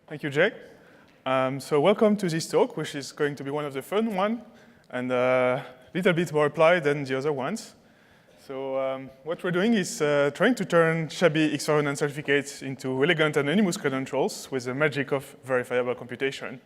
Thank you, Jay. So welcome to this talk, which is going to be one of the fun ones and a little bit more applied than the other ones. So what we're doing is trying to turn Shabby X.509 certificates into elegant anonymous credentials with the magic of verifiable computation.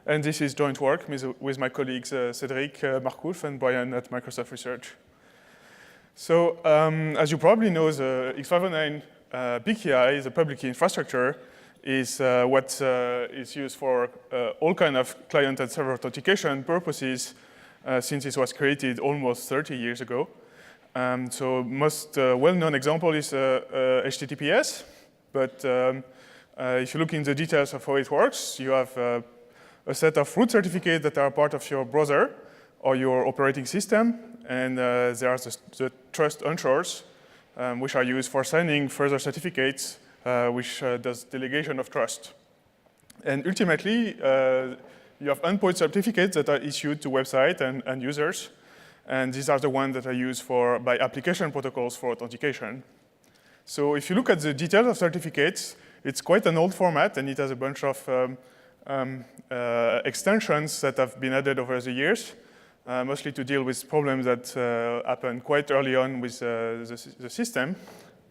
And this is joint work with my colleagues Cedric, Marcouf, and Brian at Microsoft Research. So as you probably know, the X.509 PKI, the public key infrastructure, is what is used for all kinds of client and server authentication purposes since it was created almost 30 years ago. So most well-known example is HTTPS, but if you look in the details of how it works, you have a set of root certificates that are part of your browser or your operating system, and there are the trust ensures, which are used for signing further certificates, which does delegation of trust. And ultimately, you have endpoint certificates that are issued to websites and users, and these are the ones that are used by application protocols for authentication. So if you look at the details of certificates, it's quite an old format, and it has a bunch of extensions that have been added over the years, mostly to deal with problems that happened quite early on with the system.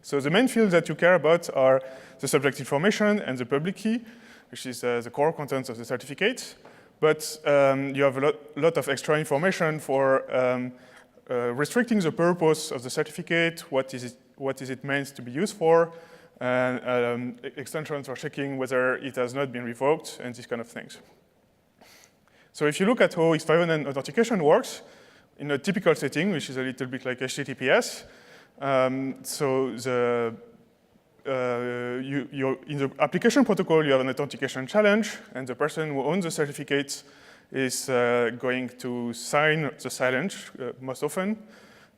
So the main fields that you care about are the subject information and the public key, which is the core contents of the certificate. But you have a lot of extra information for restricting the purpose of the certificate, what is it meant to be used for, and extensions for checking whether it has not been revoked, and these kind of things. So if you look at how X.509 authentication works in a typical setting, which is a little bit like HTTPS, so in the application protocol, you have an authentication challenge, and the person who owns the certificate is going to sign the challenge most often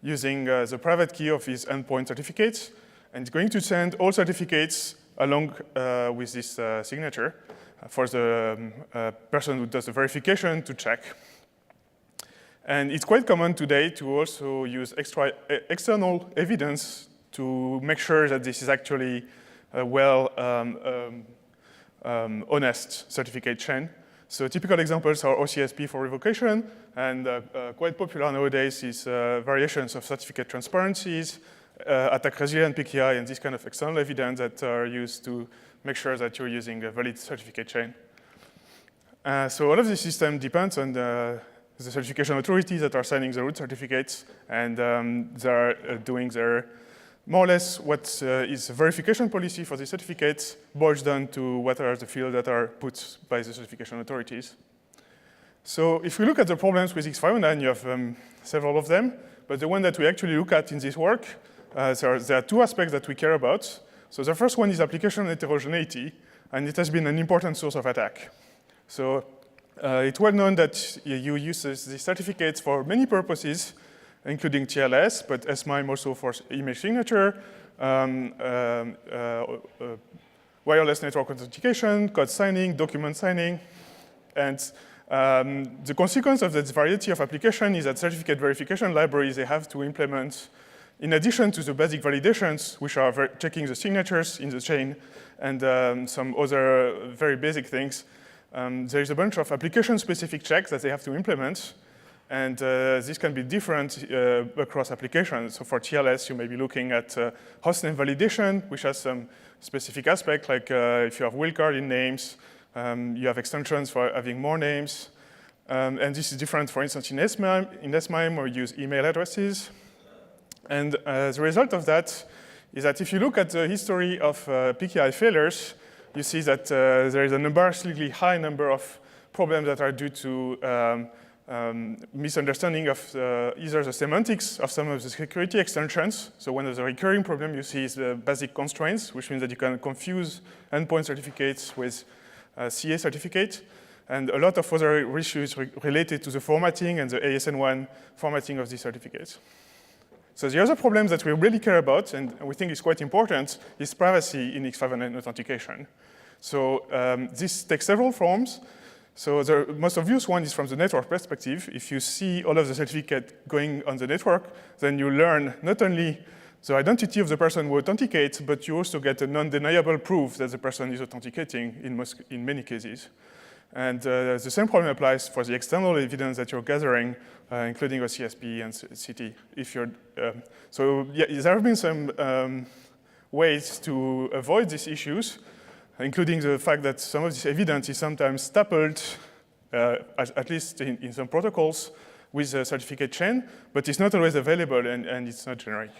using the private key of his endpoint certificates, and it's going to send all certificates along with this signature for the person who does the verification to check. And it's quite common today to also use external evidence to make sure that this is actually a honest certificate chain. So typical examples are OCSP for revocation, and quite popular nowadays is variations of certificate transparencies, attack resilient PKI, and this kind of external evidence that are used to make sure that you're using a valid certificate chain. So all of this system depends on the certification authorities that are signing the root certificates, and they're doing their more or less what is a verification policy for the certificates boils down to what are the fields that are put by the certification authorities. So if we look at the problems with X.509, you have several of them, but the one that we actually look at in this work, there are two aspects that we care about. So the first one is application heterogeneity, and it has been an important source of attack. So it's well known that you use the certificates for many purposes, including TLS, but SMIME also for image signature, wireless network authentication, code signing, document signing. And the consequence of this variety of application is that certificate verification libraries they have to implement, in addition to the basic validations, which are checking the signatures in the chain and some other very basic things, there is a bunch of application-specific checks that they have to implement, and this can be different across applications. So for TLS, you may be looking at hostname validation, which has some specific aspect, like if you have wildcard in names, you have extensions for having more names, and this is different, for instance, in SMIME, where you use email addresses. And the result of that is that if you look at the history of PKI failures, you see that there is an embarrassingly high number of problems that are due to misunderstanding of either the semantics of some of the security extensions. So one of the recurring problems you see is the basic constraints, which means that you can confuse endpoint certificates with CA certificate, and a lot of other issues related to the formatting and the ASN1 formatting of these certificates. So the other problem that we really care about, and we think is quite important, is privacy in X.509 authentication. So this takes several forms. So the most obvious one is from the network perspective. If you see all of the certificates going on the network, then you learn not only the identity of the person who authenticates, but you also get a non-deniable proof that the person is authenticating in many cases. And the same problem applies for the external evidence that you're gathering, including a CSP and CT. So yeah, there have been some ways to avoid these issues, including the fact that some of this evidence is sometimes stapled, at least in some protocols, with a certificate chain, but it's not always available and it's not generic.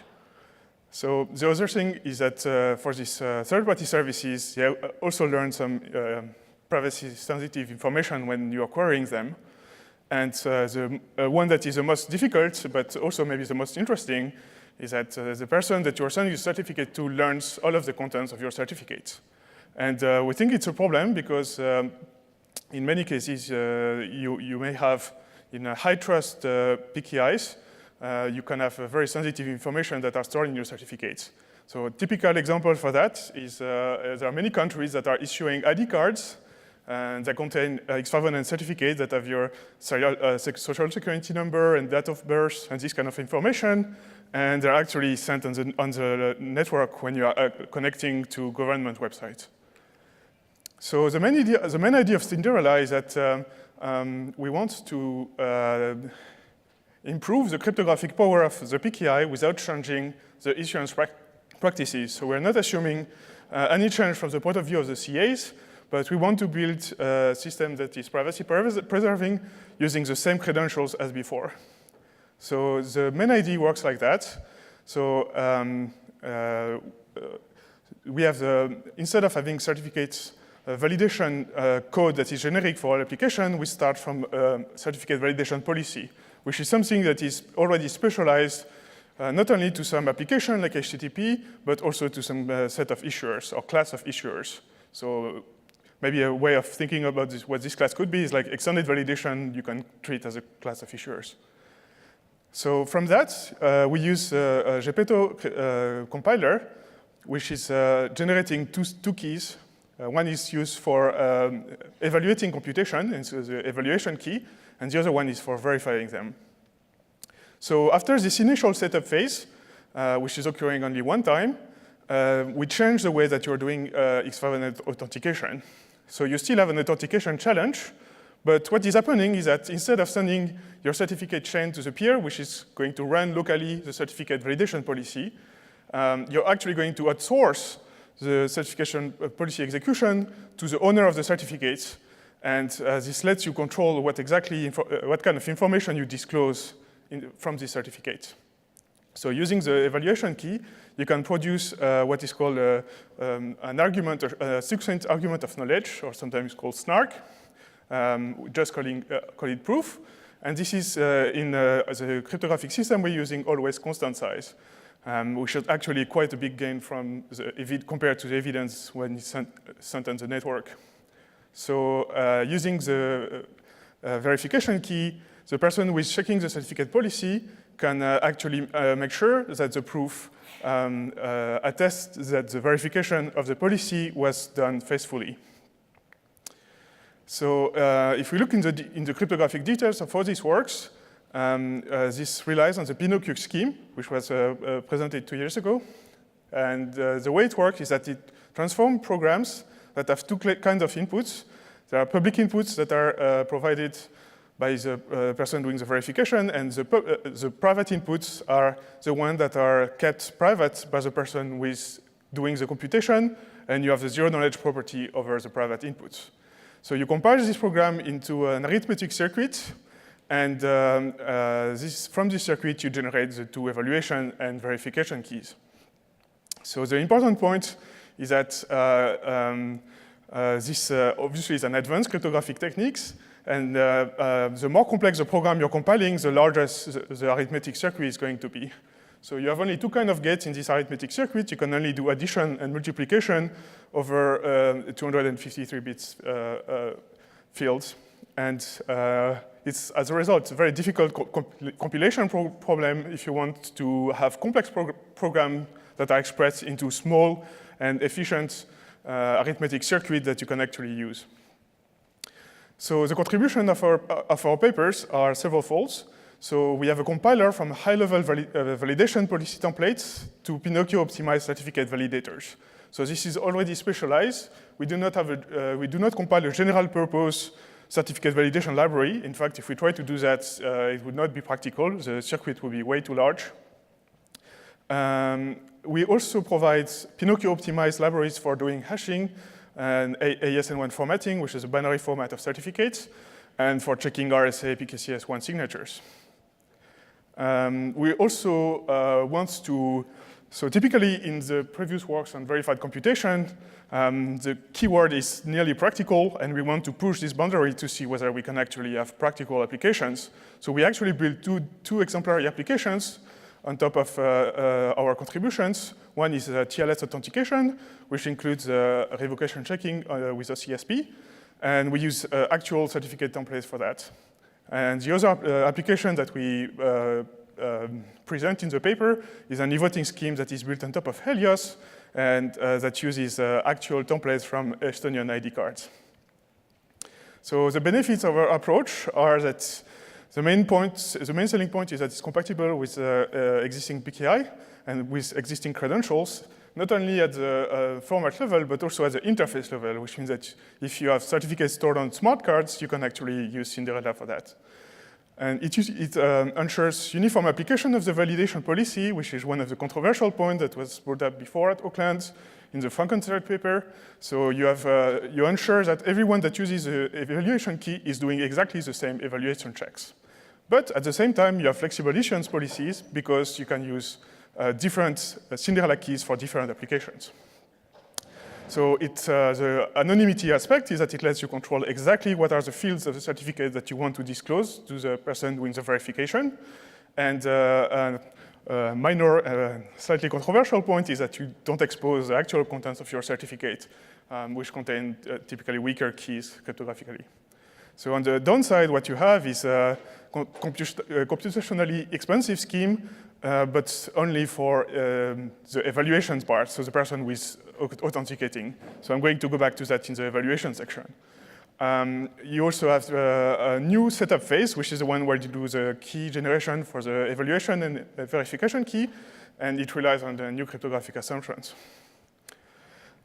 So the other thing is that for these third-party services, you also learn some privacy-sensitive information when you are querying them. And the one that is the most difficult, but also maybe the most interesting, is that the person that you are sending your certificate to learns all of the contents of your certificate. And we think it's a problem because in many cases, you may have, in high-trust PKIs, you can have very sensitive information that are stored in your certificates. So a typical example for that is there are many countries that are issuing ID cards, and they contain X.509 certificates that have your social security number and date of birth and this kind of information, and they're actually sent on the network when you are connecting to government websites. So the main idea of Cinderella is that we want to improve the cryptographic power of the PKI without changing the issuance practices. So we're not assuming any change from the point of view of the CAs, but we want to build a system that is privacy preserving using the same credentials as before. So the main idea works like that. So we have instead of having certificates validation code that is generic for all application, we start from certificate validation policy, which is something that is already specialized not only to some application like HTTP, but also to some set of issuers or class of issuers. So maybe a way of thinking about what this class could be is like extended validation you can treat as a class of issuers. So from that, we use a Gepetto compiler, which is generating two keys. One is used for evaluating computation, and so the evaluation key, and the other one is for verifying them. So after this initial setup phase, which is occurring only one time, we change the way that you're doing X.509 authentication. So you still have an authentication challenge, but what is happening is that instead of sending your certificate chain to the peer, which is going to run locally the certificate validation policy, you're actually going to outsource the certification policy execution to the owner of the certificates, and this lets you control what kind of information you disclose from this certificate. So using the evaluation key, you can produce what is called an argument, a succinct argument of knowledge, or sometimes called SNARK, just call it proof. And this is in the cryptographic system we're using always constant size, which is actually quite a big gain from compared to the evidence when it's sent on the network. So using the verification key, the person who is checking the certificate policy can actually make sure that the proof attests that the verification of the policy was done faithfully. So if we look in the cryptographic details of how this works, this relies on the Pinocchio scheme, which was presented 2 years ago. And the way it works is that it transforms programs that have two kinds of inputs. There are public inputs that are provided by the person doing the verification, and the private inputs are the ones that are kept private by the person who is doing the computation, and you have the zero-knowledge property over the private inputs. So you compile this program into an arithmetic circuit, and from this circuit, you generate the two evaluation and verification keys. So the important point is that this obviously is an advanced cryptographic techniques, and the more complex the program you're compiling, the larger the arithmetic circuit is going to be. So you have only two kinds of gates in this arithmetic circuit. You can only do addition and multiplication over 253 bits fields. And it's, as a result, it's a very difficult compilation problem if you want to have complex programs that are expressed into small and efficient arithmetic circuit that you can actually use. So the contribution of our papers are several folds. So we have a compiler from high-level validation policy templates to Pinocchio-optimized certificate validators. So this is already specialized. We do not compile a general-purpose certificate validation library. In fact, if we try to do that, it would not be practical. The circuit would be way too large. We also provide Pinocchio-optimized libraries for doing hashing and AES-N1 formatting, which is a binary format of certificates, and for checking RSA PKCS1 signatures. We also want to, so typically in the previous works on verified computation, the keyword is nearly practical, and we want to push this boundary to see whether we can actually have practical applications. So we actually built two exemplary applications on top of our contributions. One is TLS authentication, which includes revocation checking with a CSP, and we use actual certificate templates for that. And the other application that we present in the paper is an e-voting scheme that is built on top of Helios and that uses actual templates from Estonian ID cards. So the benefits of our approach are that the main selling point is that it's compatible with existing PKI and with existing credentials, not only at the format level, but also at the interface level, which means that if you have certificates stored on smart cards, you can actually use Cinderella for that. And it ensures uniform application of the validation policy, which is one of the controversial points that was brought up before at Oakland in the Frankenstein paper. So you ensure that everyone that uses the evaluation key is doing exactly the same evaluation checks. But at the same time, you have flexible issuance policies because you can use different Cinderella keys for different applications. So the anonymity aspect is that it lets you control exactly what are the fields of the certificate that you want to disclose to the person doing the verification. And minor, slightly controversial point is that you don't expose the actual contents of your certificate, which contain typically weaker keys cryptographically. So on the downside, what you have is a computationally expensive scheme, but only for the evaluation part, so the person who is authenticating. So I'm going to go back to that in the evaluation section. You also have a new setup phase, which is the one where you do the key generation for the evaluation and verification key, and it relies on the new cryptographic assumptions.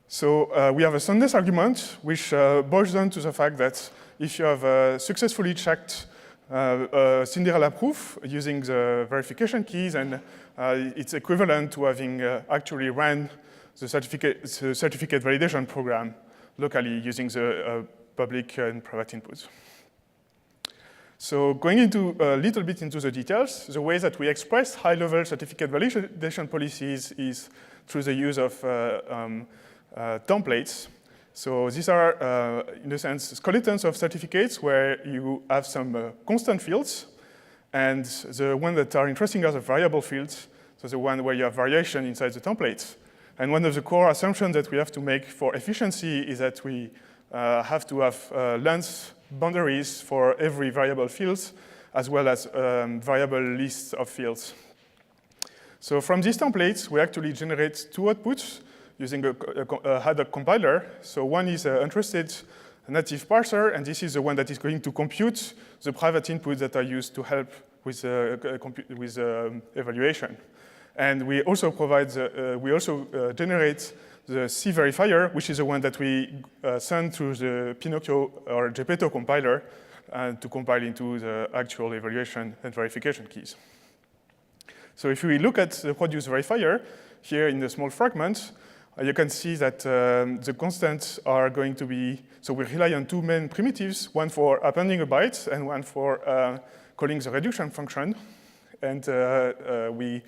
So we have a Soundness argument, which boils down to the fact that if you have successfully checked Cinderella proof using the verification keys, and it's equivalent to having actually ran the certificate validation program locally using the public and private inputs. So going into a little bit into the details, the way that we express high-level certificate validation policies is through the use of templates. So these are, in a sense, skeletons of certificates where you have some constant fields, and the ones that are interesting are the variable fields, so the one where you have variation inside the templates. And one of the core assumptions that we have to make for efficiency is that we have to have length boundaries for every variable fields, as well as variable lists of fields. So from these templates, we actually generate two outputs using a ad hoc compiler. So one is an untrusted native parser, and this is the one that is going to compute the private inputs that are used to help with evaluation. And we also provide generate the C verifier, which is the one that we send through the Pinocchio or Gepetto compiler to compile into the actual evaluation and verification keys. So if we look at the produced verifier here in the small fragment, you can see that the constants are going to be, so we rely on two main primitives, one for appending a byte and one for calling the reduction function. And we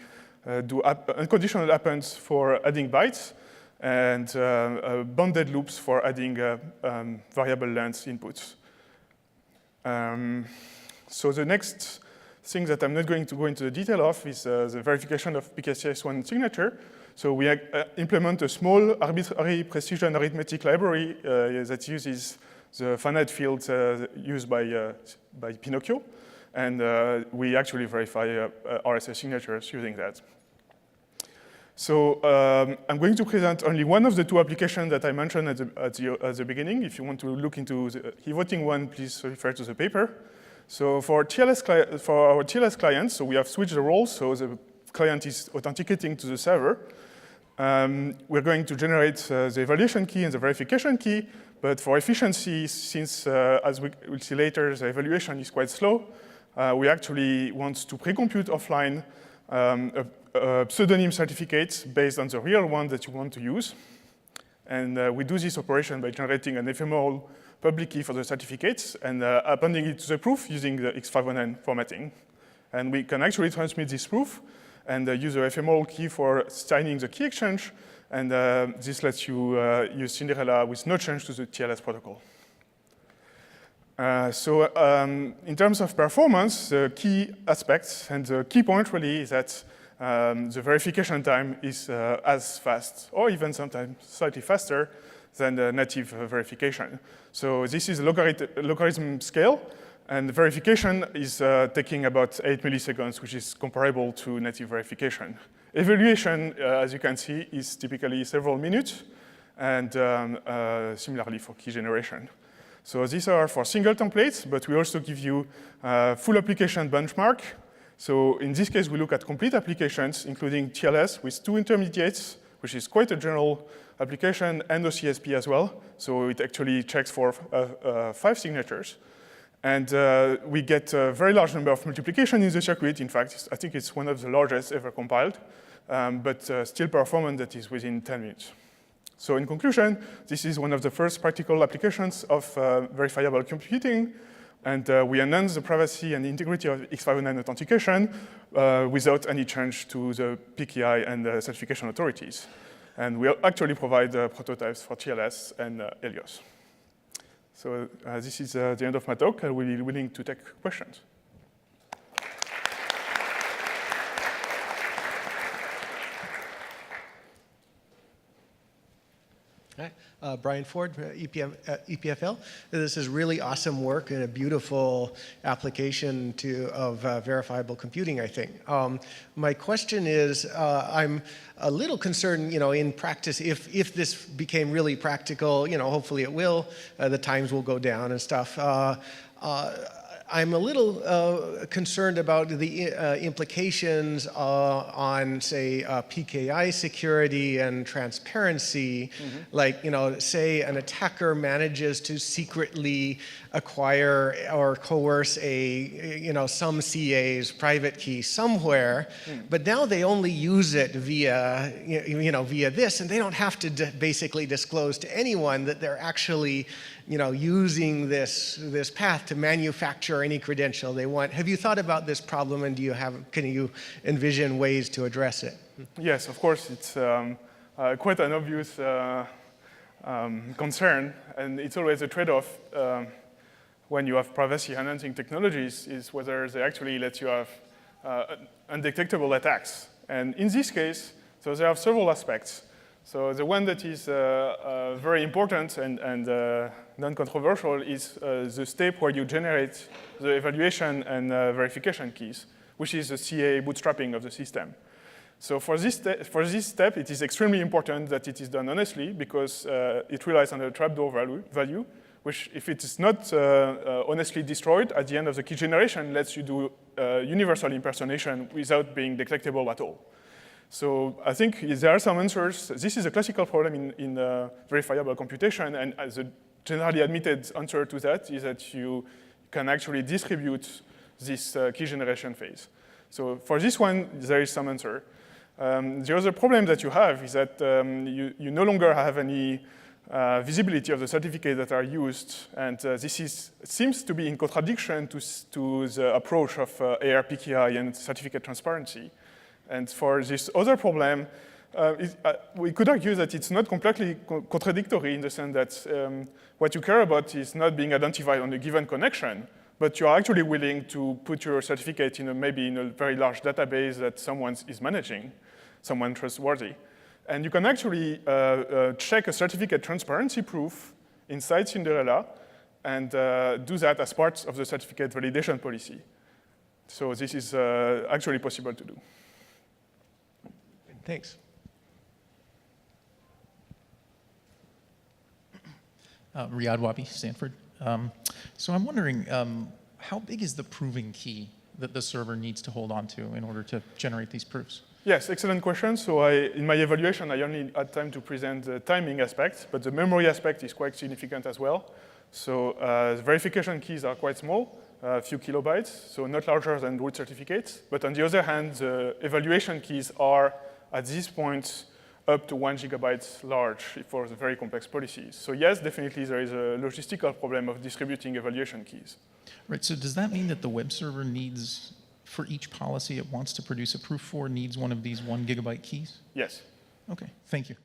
do unconditional appends for adding bytes and bounded loops for adding variable length inputs. So the next thing that I'm not going to go into the detail of is the verification of PKCS1 signature. So we implement a small arbitrary precision arithmetic library that uses the finite fields used by Pinocchio. And we actually verify RSA signatures using that. So I'm going to present only one of the two applications that I mentioned at the beginning. If you want to look into the e-voting one, please refer to the paper. So for our TLS clients, so we have switched the roles, so the client is authenticating to the server. We're going to generate the evaluation key and the verification key, but for efficiency, since, as we'll see later, the evaluation is quite slow, we actually want to pre-compute offline a pseudonym certificate based on the real one that you want to use. And we do this operation by generating an ephemeral public key for the certificates and appending it to the proof using the X.509 formatting. And we can actually transmit this proof and use the ephemeral key for signing the key exchange. And this lets you use Cinderella with no change to the TLS protocol. In terms of performance, the key aspects and the key point really is that the verification time is as fast, or even sometimes slightly faster than the native verification. So this is a logarithm scale, and the verification is taking about 8 milliseconds, which is comparable to native verification. Evaluation, as you can see, is typically several minutes, and similarly for key generation. So these are for single templates, but we also give you full application benchmark. So in this case, we look at complete applications, including TLS with 2 intermediates, which is quite a general application, and OCSP as well. So it actually checks for 5 signatures. And we get a very large number of multiplication in the circuit. In fact, I think it's one of the largest ever compiled, but still performance that is within 10 minutes. So in conclusion, this is one of the first practical applications of verifiable computing. And we enhance the privacy and integrity of X.509 authentication without any change to the PKI and the certification authorities. And we actually provide prototypes for TLS and Helios. So this is the end of my talk. I will be willing to take questions. Hi, Brian Ford, EPFL. This is really awesome work and a beautiful application of verifiable computing, I think. My question is, I'm a little concerned, in practice, if this became really practical, hopefully it will, the times will go down and stuff. I'm a little concerned about the implications on, say, PKI security and transparency. Mm-hmm. Like, say an attacker manages to secretly acquire or coerce some CA's private key somewhere, but now they only use it via, via this, and they don't have to basically disclose to anyone that they're actually using this path to manufacture any credential they want. Have you thought about this problem, and can you envision ways to address it? Yes, of course. It's quite an obvious concern, and it's always a trade-off when you have privacy-enhancing technologies, is whether they actually let you have undetectable attacks. And in this case, so there are several aspects. So the one that is very important and non-controversial is the step where you generate the evaluation and verification keys, which is the CA bootstrapping of the system. So for this step, it is extremely important that it is done honestly, because it relies on a trapdoor value, which, if it is not honestly destroyed at the end of the key generation, lets you do universal impersonation without being detectable at all. So I think there are some answers. This is a classical problem in verifiable computation, and the generally admitted answer to that is that you can actually distribute this key generation phase. So for this one, there is some answer. The other problem that you have is that you no longer have any visibility of the certificates that are used, and this seems to be in contradiction to the approach of ARPKI and certificate transparency. And for this other problem, we could argue that it's not completely contradictory in the sense that what you care about is not being identified on a given connection, but you're actually willing to put your certificate maybe in a very large database that someone is managing, someone trustworthy. And you can actually check a certificate transparency proof inside Cinderella and do that as part of the certificate validation policy. So this is actually possible to do. Thanks. Riyad Wabi, Stanford. So I'm wondering, how big is the proving key that the server needs to hold on to in order to generate these proofs? Yes, excellent question. So in my evaluation, I only had time to present the timing aspect, but the memory aspect is quite significant as well. So the verification keys are quite small, a few kilobytes, so not larger than root certificates. But on the other hand, the evaluation keys are, at this point, up to 1 gigabyte large for the very complex policies. So yes, definitely there is a logistical problem of distributing evaluation keys. Right, so does that mean that the web server needs, for each policy it wants to produce a proof for, needs one of these 1 gigabyte keys? Yes. Okay, thank you.